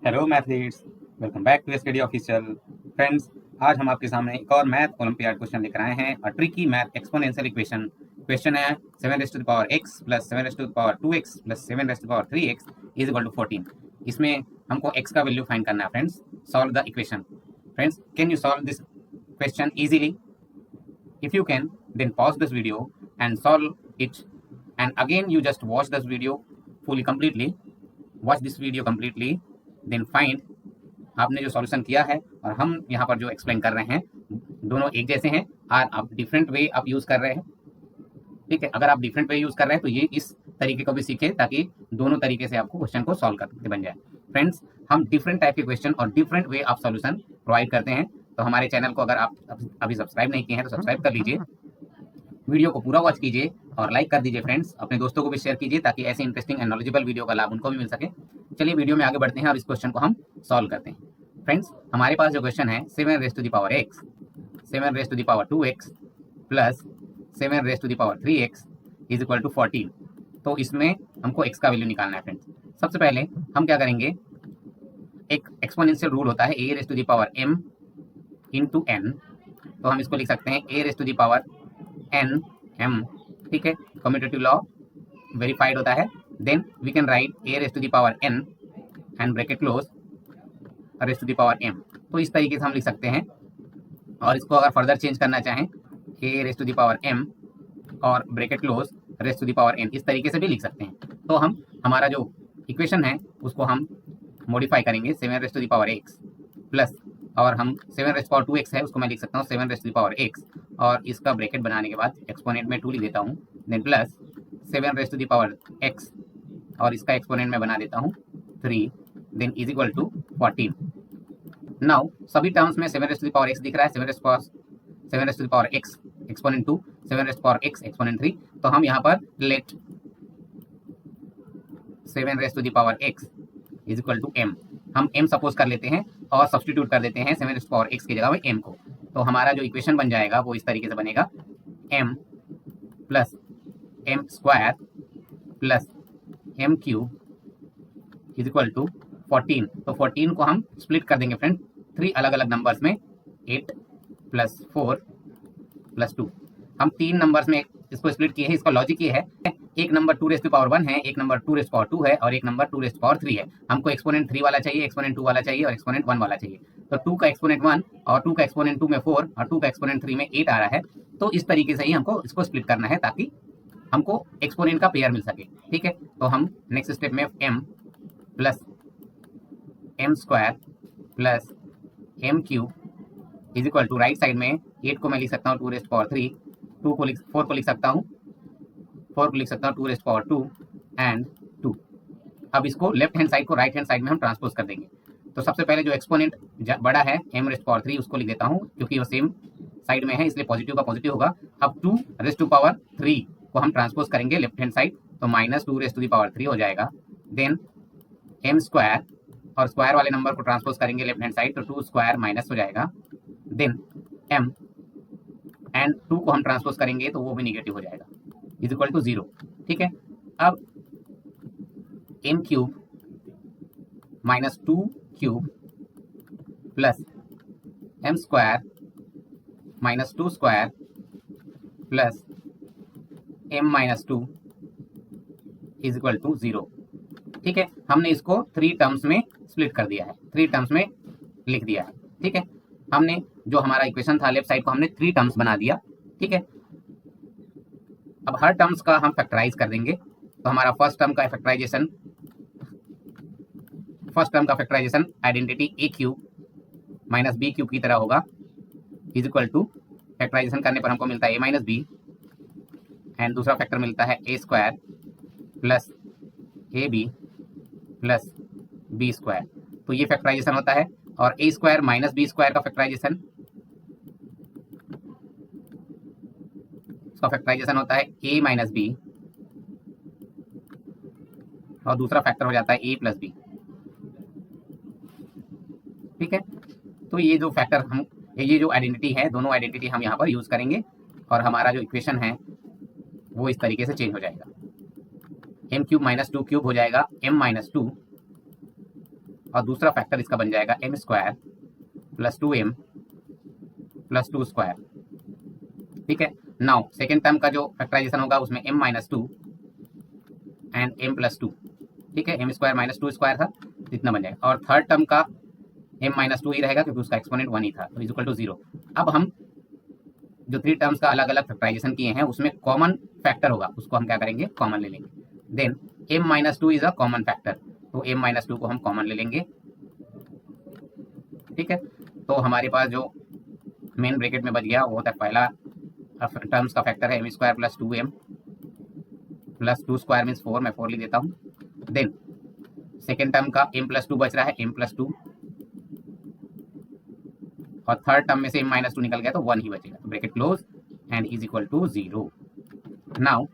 Hello mathletes, welcome back to Study Official. Friends, आज हम आपके सामने एक और मैथ ओलंपियाड क्वेश्चन लेकर आए हैं। A tricky math exponential equation. Question है 7 raise to the power x plus 7 raise to the power 2x plus 7 raise to the power 3x is equal to 14। इसमें हमको x का वैल्यू फाइंड करना है। Friends, solve the equation. Friends, can you solve this question easily? If you can, then pause this video and solve it. And again, you just watch this video fully completely. Watch this video completely, then find आपने जो solution किया है और हम यहाँ पर जो explain कर रहे हैं दोनों एक जैसे हैं और आप डिफरेंट वे आप यूज़ कर रहे हैं। ठीक है, अगर आप डिफरेंट वे यूज़ कर रहे हैं तो ये इस तरीके को भी सीखें ताकि दोनों तरीके से आपको क्वेश्चन को सॉल्व करके बन जाए। फ्रेंड्स, हम डिफरेंट टाइप के क्वेश्चन और different way of solution provide करते हैं। तो हमारे चैनल को अगर आप अभी सब्सक्राइब नहीं किए हैं तो सब्सक्राइब कर लीजिए, वीडियो को पूरा वॉच कीजिए और लाइक कर दीजिए। फ्रेंड्स, अपने दोस्तों को भी शेयर कीजिए ताकि ऐसे इंटरेस्टिंग एंड नॉलेजेबल वीडियो का लाभ उनको भी मिल सके। चलिए वीडियो में आगे बढ़ते हैं और इस क्वेश्चन को हम सॉल्व करते हैं। फ्रेंड्स, हमारे पास जो क्वेश्चन है 7 raise to the power x, 7 raise to the power 2x plus 7 raise to the power 3x is equal to 14। तो इसमें हमको x का वैल्यू निकालना है। फ्रेंड्स, सबसे पहले हम क्या करेंगे, एक एक्सपोनेंशियल रूल होता है a raise to the power m into n। तो हम इसको लिख सकते हैं a raise to the power n m। ठीक है, कम्यूटेटिव लॉ वेरीफाइड होता है। Then we can write a raise to the power n and bracket close raise to the power m। तो इस तरीके से हम लिख सकते हैं। और इसको अगर फर्दर चेंज करना चाहें a raise to the power m और bracket close raise to the power n, इस तरीके से भी लिख सकते हैं। तो हम हमारा जो इक्वेशन है उसको हम मॉडिफाई करेंगे 7 raise to the power x plus, और हम 7 रेज़ टू पावर 2x है उसको मैं लिख सकता हूँ 7 raise to the power x, और इसका ब्रैकेट बनाने के बाद एक्सपोनेंट में 2 लिख देता हूँ। Then plus 7 raise to the power x और इसका एक्सपोनेंट में बना देता हूँ 3, then is equal to 14। Now सभी टर्म्स में 7 raise to the power x दिख रहा है, 7 raise to the power x exponent 2, 7 raise to the power x exponent 3। तो हम यहाँ पर let 7 raise to the power x is equal to m, हम m सपोज कर लेते हैं और सब्सटीट्यूट कर देते हैं 7 raise to the power x की जगह में m को। तो हमारा जो इक्वेशन बन जाएगा वो इस तरीके से बनेगा m plus m square plus m cube is equal to 14। तो 14 को हम स्प्लिट कर देंगे फ्रेंड 3 अलग अलग नंबर्स में, 8 प्लस 4 प्लस 2। हम 3 नंबर्स में इसको स्प्लिट किए हैं। इसका लॉजिक ये है, एक नंबर 2 रेज़ टू पावर 1 है, एक नंबर 2 रेज़ टू पावर 2 है और एक नंबर 2 रेज़ टू पावर 3 है। हमको एक्सपोनेंट 3 वाला चाहिए, एक्सपोनेंट 2 वाला चाहिए और एक्सपोनेंट 1 वाला चाहिए। तो 2 का एक्सपोनेंट 1 और 2 का एक्सपोनेंट 2 में 4 और 2 का एक्सपोनेंट 3 में 8 आ रहा है। तो इस तरीके से ही हमको इसको स्प्लिट करना है ताकि हमको एक्सपोनेंट का पेयर मिल सके। ठीक है, तो हम नेक्स्ट स्टेप में m plus m square plus m cube is equal to, right side में 8 को मैं लिख सकता हूँ 2 रेज़ टू पावर 3, 4 को लिख सकता हूँ 2 रेज़ टू पावर 2 एंड 2। अब इसको लेफ्ट हैंड साइड को राइट हैंड साइड में हम ट्रांसपोज कर देंगे। तो सबसे पहले जो एक्सपोनेंट बड़ा है m रेज़ टू पावर 3 उसको लिख देता हूँ क्योंकि वो सेम साइड में है इसलिए पॉजिटिव का पॉजिटिव होगा। अब 2 रेज़ टू पावर 3 को हम ट्रांसपोज करेंगे लेफ्ट हैंड साइड, तो minus 2 raise to the power 3 हो जाएगा। देन m स्क्वायर और स्क्वायर वाले नंबर को ट्रांसपोज करेंगे लेफ्ट हैंड साइड, तो 2 स्क्वायर माइनस हो जाएगा। देन m एंड 2 को हम ट्रांसपोज करेंगे तो वो भी निगेटिव हो जाएगा, इज इक्वल टू 0। ठीक है, अब m cube minus 2 cube plus m square minus 2 square plus m minus 2 is equal to 0। ठीक है, हमने इसको 3 टर्म्स में स्प्लिट कर दिया है, 3 टर्म्स में लिख दिया है। ठीक है, हमने जो हमारा इक्वेशन था लेफ्ट साइड को हमने 3 टर्म्स बना दिया। ठीक है, अब हर टर्म्स का हम फैक्टराइज कर देंगे। तो हमारा फर्स्ट टर्म का factorisation identity a cube minus b cube की तरह होगा, इज इक्वल टू, फैक्टराइजेशन करने पर हमको मिलता है a माइनस b एंड दूसरा फैक्टर मिलता है a square plus ab plus b square. तो ये फैक्टराइजेशन होता है। और a square minus b square का फैक्टराइजेशन, उसका फैक्टराइजेशन होता है a माइनस b और दूसरा फैक्टर हो जाता है a प्लस b। ठीक है, तो ये जो फैक्टर हम, ये जो आइडेंटिटी है, दोनों आइडेंटिटी हम यहाँ पर यूज करेंगे और हमारा जो इक्वेशन है वो इस तरीके से चेंज हो जाएगा। m क्यूब माइनस 2 क्यूब हो जाएगा m माइनस 2 और दूसरा फैक्टर इसका बन जाएगा m square plus 2m plus 2 square. ठीक है, नाउ सेकेंड टर्म का जो फैक्टराइजेशन होगा उसमें m minus 2 and m plus 2। ठीक है, m स्क्वायर माइनस 2 स्क्वायर था, इतना बन जाएगा। और थर्ड टर्म का m माइनस 2 ही रहेगा क्योंकि उसका एक्सपोनेंट 1 ही था, तो इज इक्वल टू 0। अब हम जो 3 टर्म्स का अलग अलग फैक्टराइजेशन किए हैं उसमें कॉमन फैक्टर होगा, उसको हम क्या करेंगे, कॉमन ले लेंगे। Then m minus 2 is a common factor, तो m माइनस 2 को हम कॉमन ले लेंगे। ठीक है, तो हमारे पास जो मेन ब्रैकेट में बच गया वो होता है पहला टर्म्स का फैक्टर है m square plus 2m plus 2 square means 4, मैं 4 लिख देता हूँ। देन सेकेंड टर्म का m प्लस 2 बच रहा है, m प्लस 2, और थर्ड टर्म में से m माइनस 2 निकल गया तो 1 ही बचेगा, तो bracket close and is equal to 0। Now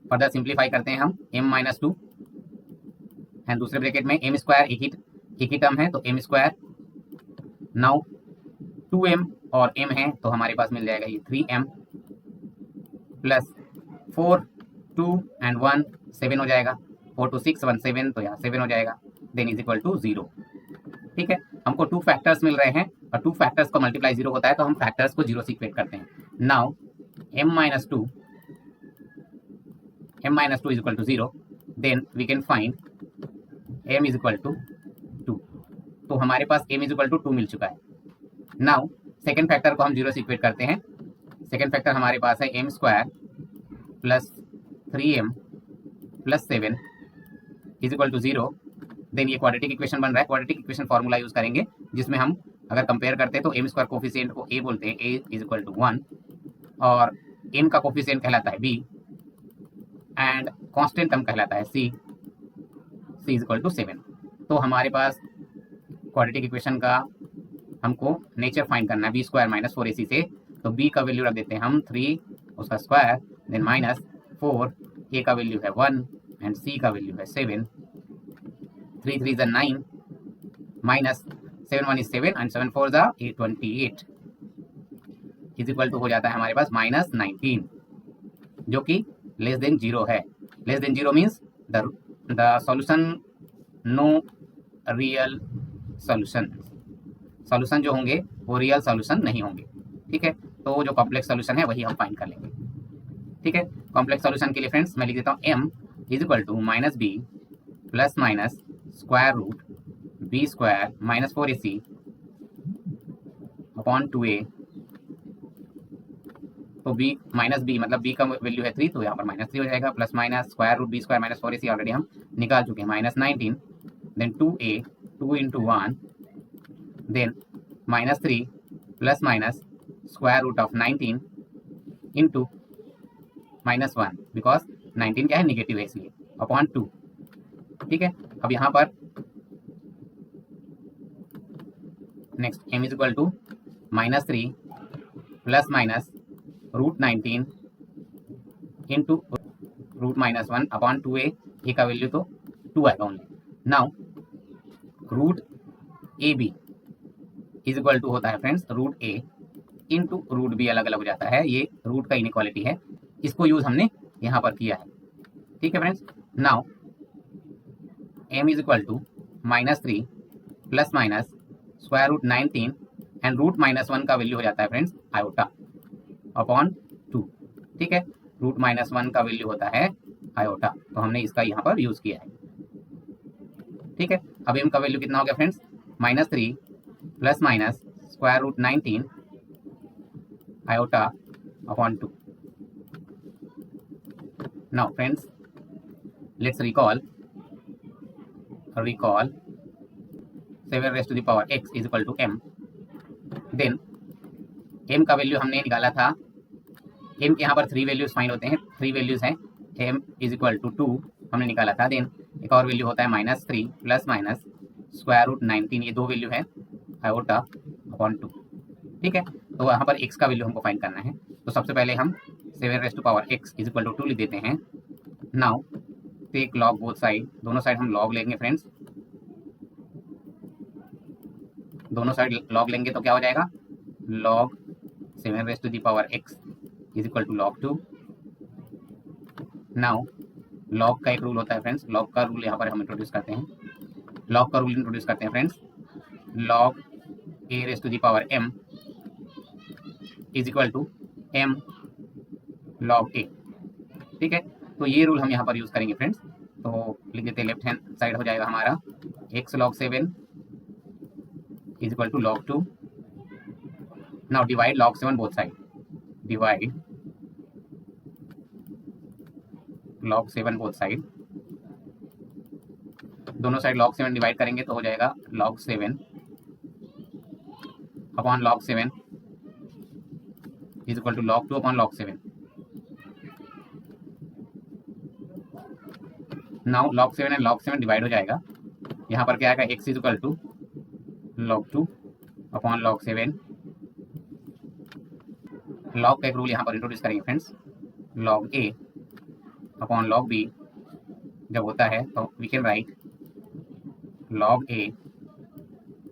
further simplify करते हैं हम, m माइनस 2 एंड दूसरे ब्रैकेट में m स्क्वायर एक ही टर्म है तो m स्क्वायर। नाउ 2m और m है तो हमारे पास मिल जाएगा ये 3m प्लस 4 2 एंड 1 7 हो जाएगा, 4 to 6 1 7, तो यहाँ 7 हो जाएगा। Then is equal to 0। ठीक है, हमको 2 फैक्टर्स मिल रहे हैं और 2 फैक्टर्स का मल्टीप्लाई 0 होता है तो हम फैक्टर्स को 0 से इक्वेट करते हैं। Now m minus 2 is equal to 0, then we can find m is equal to 2। तो हमारे पास m इज इक्वल टू 2 मिल चुका है। नाउ सेकेंड फैक्टर को हम 0 से इक्वेट करते हैं। सेकेंड फैक्टर हमारे पास है m square plus 3m plus 7 is equal to 0। Then ये क्वाड्रेटिक इक्वेशन बन रहा है, क्वाड्रेटिक इक्वेशन फॉर्मूला यूज करेंगे जिसमें हम अगर कंपेयर करते हैं तो m स्क्वायर कोफिशिएंट को a बोलते हैं, a इज इक्वल टू 1, और m का कोफिशिएंट कहलाता है b एंड कांस्टेंट टर्म कहलाता है c इज इक्वल टू 7। तो हमारे पास क्वाड्रेटिक इक्वेशन का हमको नेचर फाइंड करना है b स्क्वायर माइनस 4ac से, तो b का वैल्यू रख देते हैं हम 3 उसका स्क्वायर, देन माइनस 4, a का वैल्यू है 1 एंड c का वैल्यू है 7, 3 3 is 9 minus 7 1 is 7 and 7 4 is 28 is equal to हो जाता है हमारे पास माइनस 19, जो कि लेस देन 0 है। Less than 0 means the solution no real solution, solution जो होंगे वो रियल सॉल्यूशन नहीं होंगे। ठीक है, तो जो कॉम्प्लेक्स सॉल्यूशन है वही हम फाइंड कर लेंगे। ठीक है, कॉम्प्लेक्स सॉल्यूशन के लिए फ्रेंड्स मैं लिख देता हूँ m is equal to minus B plus minus square root B square minus 4ac upon 2a। तो b माइनस बी मतलब b का वैल्यू है 3, तो यहाँ पर माइनस 3 हो जाएगा, plus minus square root B square minus 4ac already हम निकाल चुके हैं, minus 19, then 2a 2 into 1, then minus 3 plus minus square root of 19 into minus 1, because 19 क्या है, निगेटिव है इसलिए, अपॉन 2। ठीक है, अब यहाँ पर next m is equal to minus 3 plus minus root 19 into root minus 1 upon 2a का वैल्यू तो 2 आएगा only. Now root A B is equal to होता है friends root A into root B, अलग अलग हो जाता है, ये रूट का इनइक्वालिटी है, इसको यूज हमने यहाँ पर किया है। ठीक है friends, now m is equal to minus 3 plus minus square root 19 and root minus 1 का वैल्यू हो जाता है फ्रेंड्स आयोटा अपॉन 2। ठीक है, रूट माइनस 1 का वैल्यू होता है आयोटा, तो हमने इसका यहाँ पर यूज किया है। ठीक है, अब m का वैल्यू कितना हो गया friends, minus 3 plus minus square root 19 iota upon 2। Now friends let's recall 7 raised to the power x is equal to m। Then m का वैल्यू हमने निकाला था, m के यहाँ पर 3 वैल्यूज फाइंड होते हैं, 3 वैल्यूज हैं, m इज इक्वल टू 2 हमने निकाला था। देन एक और वैल्यू होता है minus 3 plus minus square root 19, ये 2 वैल्यू है आयोटा अपॉन 2। ठीक है, तो यहाँ पर x का वैल्यू हमको फाइंड करना है, तो सबसे पहले हम 7 raised to power x is equal to 2 लिख देते हैं। Now take log both side, दोनों साइड हम लॉग लेंगे फ्रेंड्स, दोनों साइड लॉग लेंगे तो क्या हो जाएगा, log 7 raised to the power x is equal to log 2। Now log का एक रूल होता है फ्रेंड्स, लॉग का रूल यहाँ पर हम इंट्रोड्यूस करते हैं, लॉग का रूल इंट्रोड्यूस करते हैं friends. Log A raise to the power m is equal to m log a। ठीक है, तो ये रूल हम यहाँ पर यूज करेंगे फ्रेंड्स। तो लिख देते हैं, लेफ्ट हैंड साइड हो जाएगा हमारा x log 7 is equal to log 2। Now divide log 7 both side, divide log 7 both side, दोनों साइड log 7 डिवाइड करेंगे तो हो जाएगा log 7 upon log 7 is equal to log 2 upon log 7। Now log 7 and log 7 divide हो जाएगा, यहाँ पर क्या आएगा, x is equal to log 2 upon log 7। log का एक रूल यहाँ पर इंट्रोड्यूस करेंगे friends, log a upon log b जब होता है तो we can write log a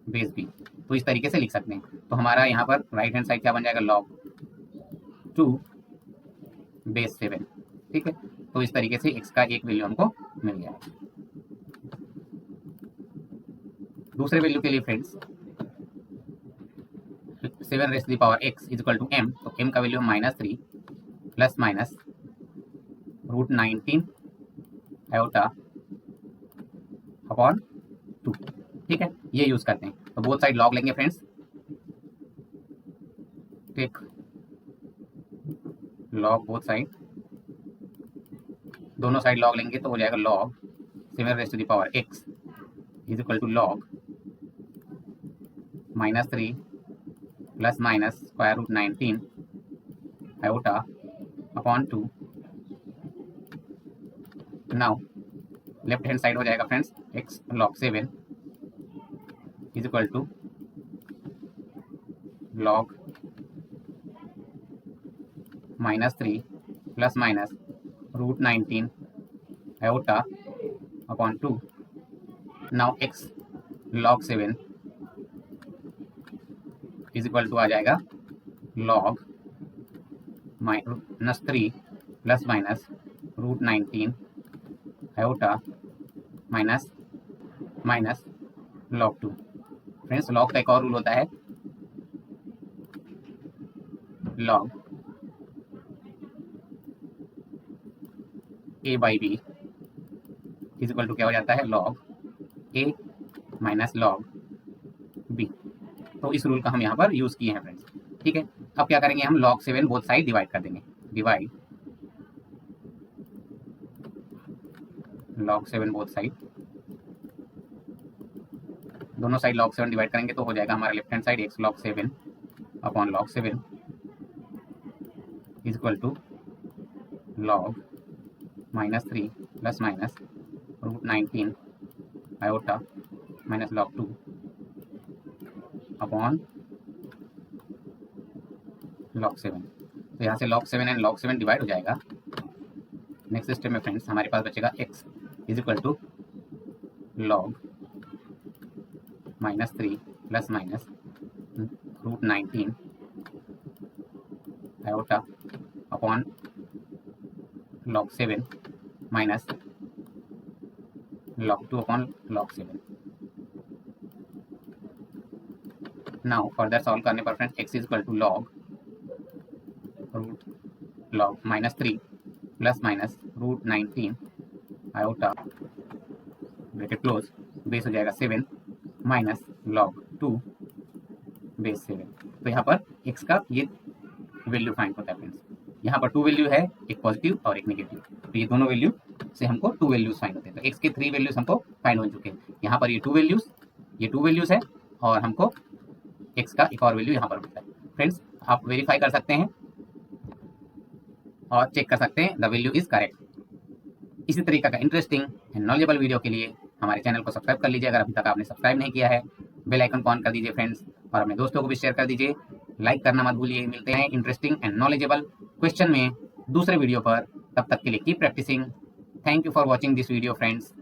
base b। तो इस तरीके से लिख सकते हैं। तो हमारा यहाँ पर राइट हैंड साइड क्या बन जाएगा, log 2 बेस 7। ठीक है, तो इस तरीके से x का एक वैल्यू हमको मिल गया। दूसरे वैल्यू के लिए friends 7 raise to the power x is equal to m, तो m का value -3 plus minus √19 iota upon 2। ठीक है, ये यूज करते हैं। तो बोथ साइड लॉग लेंगे friends, take log both side, दोनों साइड लॉग लेंगे तो हो जाएगा log 7 raise to the power x is equal to log -3 plus minus square root 19 iota upon 2। Now left hand side हो जाएगा friends x log 7 is equal to log -3 plus minus √19 iota upon 2। Now x log 7 is equal to आ जाएगा log -3 plus minus √19 iota minus log 2। Friends log का एक और rule होता है, log a by b is equal to क्या हो जाता है, log a minus log b। तो इस रूल का हम यहाँ पर यूज किए हैं फ्रेंड्स। ठीक है, अब क्या करेंगे, हम log 7 बोथ साइड डिवाइड कर देंगे, डिवाइड log 7 बोथ साइड, दोनों साइड log 7 डिवाइड करेंगे तो हो जाएगा हमारा left hand side x log 7 upon log 7 is equal to log -3 plus minus √19 iota minus log 2 upon log 7। तो यहाँ से log 7 एंड log 7 डिवाइड हो जाएगा। नेक्स्ट स्टेप में फ्रेंड्स हमारे पास बचेगा x is equal to log -3 plus minus √19 iota upon log 7 minus log 2 upon log 7। Now further solve करने पर friends x is equal to log -3 plus minus √19 iota bracket close, base हो जाएगा 7 minus log 2 base 7। तो यहाँ पर x का ये value find होता है फ्रेंड्स। यहाँ पर 2 वैल्यू है, एक पॉजिटिव और एक नेगेटिव, तो ये दोनों वैल्यू से हमको 2 वैल्यूज फाइंड होते हैं। तो x के 3 वैल्यूज हमको फाइंड हो चुके हैं। यहाँ पर ये 2 वैल्यूज है और हमको x का एक और वैल्यू यहाँ पर मिलता है। फ्रेंड्स आप वेरीफाई कर सकते हैं और चेक कर सकते हैं द वैल्यू इज करेक्ट। इसी तरीके का इंटरेस्टिंग एंड नॉलेजेबल वीडियो के लिए हमारे चैनल को सब्सक्राइब कर लीजिए। अगर अभी तक आपने सब्सक्राइब नहीं किया है, बेल आइकन को ऑन कर दीजिए फ्रेंड्स, और अपने दोस्तों को भी शेयर कर दीजिए। लाइक करना मत भूलिए। मिलते हैं इंटरेस्टिंग एंड नॉलेजेबल क्वेश्चन में दूसरे वीडियो पर, तब तक के लिए keep practicing. Thank you for watching this video friends.